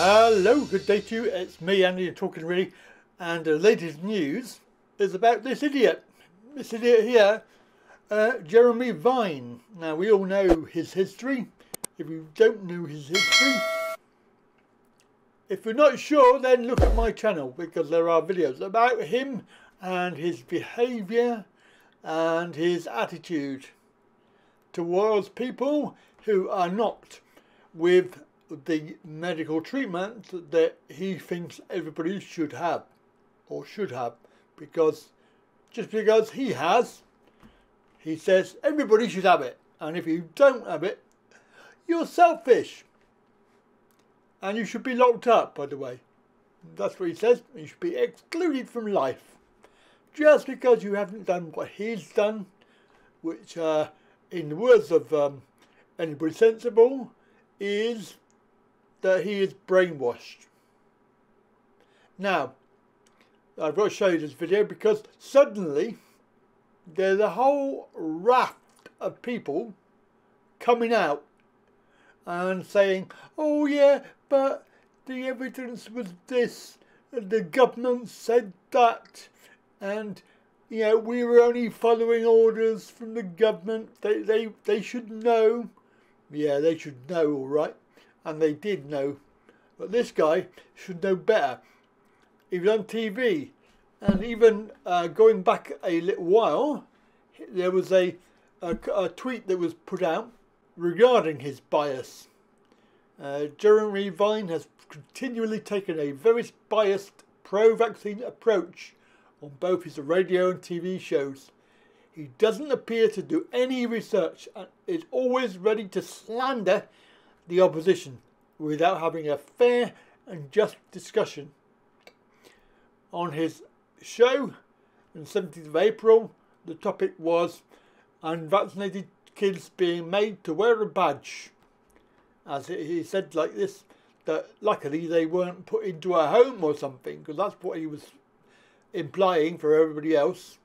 Hello, good day to you. It's me, Andy, talking really, and the latest news is about this idiot. This idiot here, Jeremy Vine. Now, we all know his history. If you don't know his history, if you're not sure, then look at my channel, because there are videos about him and his behaviour and his attitude towards people who are not with the medical treatment that he thinks everybody should have, or should have, because just because he has, he says everybody should have it, and if you don't have it, you're selfish and you should be locked up. By the way, that's what he says. You should be excluded from life just because you haven't done what he's done, which in the words of anybody sensible is that he is brainwashed. Now, I've got to show you this video because suddenly there's a whole raft of people coming out and saying, oh yeah, but the evidence was this, the government said that, and you know, we were only following orders from the government. They should know. Yeah, they should know, all right. And they did know, but this guy should know better. He was on TV, and even going back a little while, there was a tweet that was put out regarding his bias. Jeremy Vine has continually taken a very biased pro-vaccine approach on both his radio and TV shows. He doesn't appear to do any research and is always ready to slander the opposition without having a fair and just discussion. On his show on 17th of April, the topic was unvaccinated kids being made to wear a badge. As he said like this, that luckily they weren't put into a home or something, because that's what he was implying for everybody else.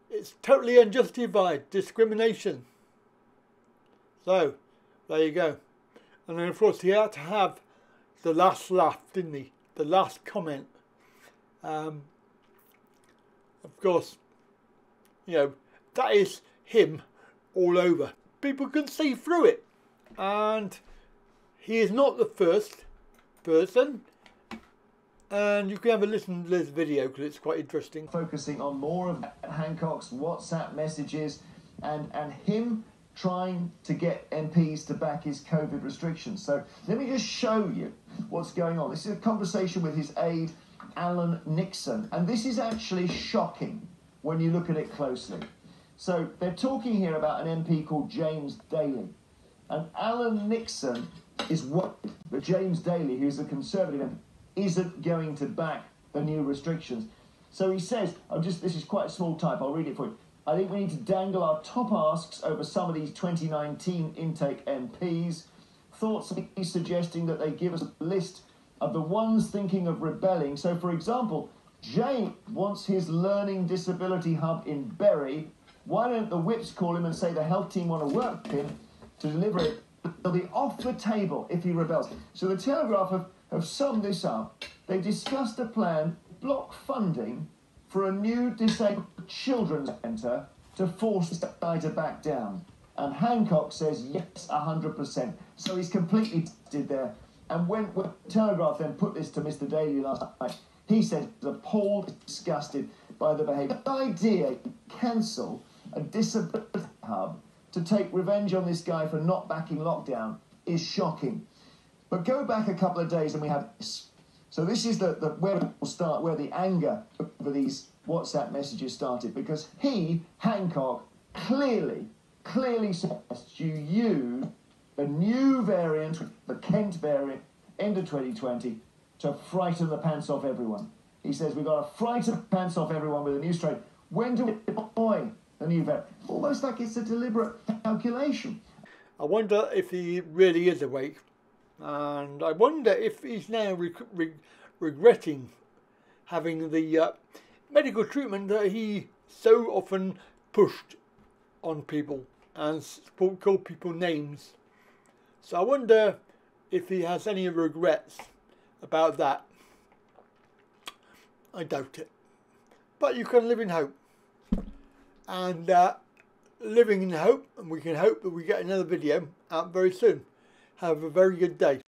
It's totally unjustified discrimination. So, there you go. And then of course he had to have the last laugh, didn't he? The last comment. Of course, you know, that is him all over. People can see through it. And he is not the first person. And you can have a listen to this video because it's quite interesting. Focusing on more of Hancock's WhatsApp messages and him trying to get MPs to back his COVID restrictions. So let me just show you what's going on. This is a conversation with his aide, Alan Nixon. And this is actually shocking when you look at it closely. So they're talking here about an MP called James Daly. And Alan Nixon is worried that James Daly, who's a Conservative MP, isn't going to back the new restrictions. So he says, this is quite a small type, I'll read it for you. I think we need to dangle our top asks over some of these 2019 intake MPs. Thoughts of me suggesting that they give us a list of the ones thinking of rebelling. So, for example, James wants his learning disability hub in Bury. Why don't the whips call him and say the health team want to work with him to deliver it? They'll be off the table if he rebels. So the Telegraph have summed this up. They discussed a plan, block funding for a new disabled children's centre to force the guy to back down. And Hancock says yes, 100%. So he's completely did there. And when Telegraph then put this to Mr. Daly last night, he said he was appalled, disgusted by the behaviour. The idea to cancel a disability hub to take revenge on this guy for not backing lockdown is shocking. But go back a couple of days and we have this. So this is where we'll start, where the anger over these WhatsApp messages started, because he, Hancock, clearly suggests you use a new variant, the Kent variant, end of 2020, to frighten the pants off everyone. He says we've got to frighten the pants off everyone with a new strain. When do we deploy the new variant? Almost like it's a deliberate calculation. I wonder if he really is awake. And I wonder if he's now regretting having the medical treatment that he so often pushed on people and called people names. So I wonder if he has any regrets about that. I doubt it. But you can live in hope. And living in hope, and we can hope that we get another video out very soon. Have a very good day.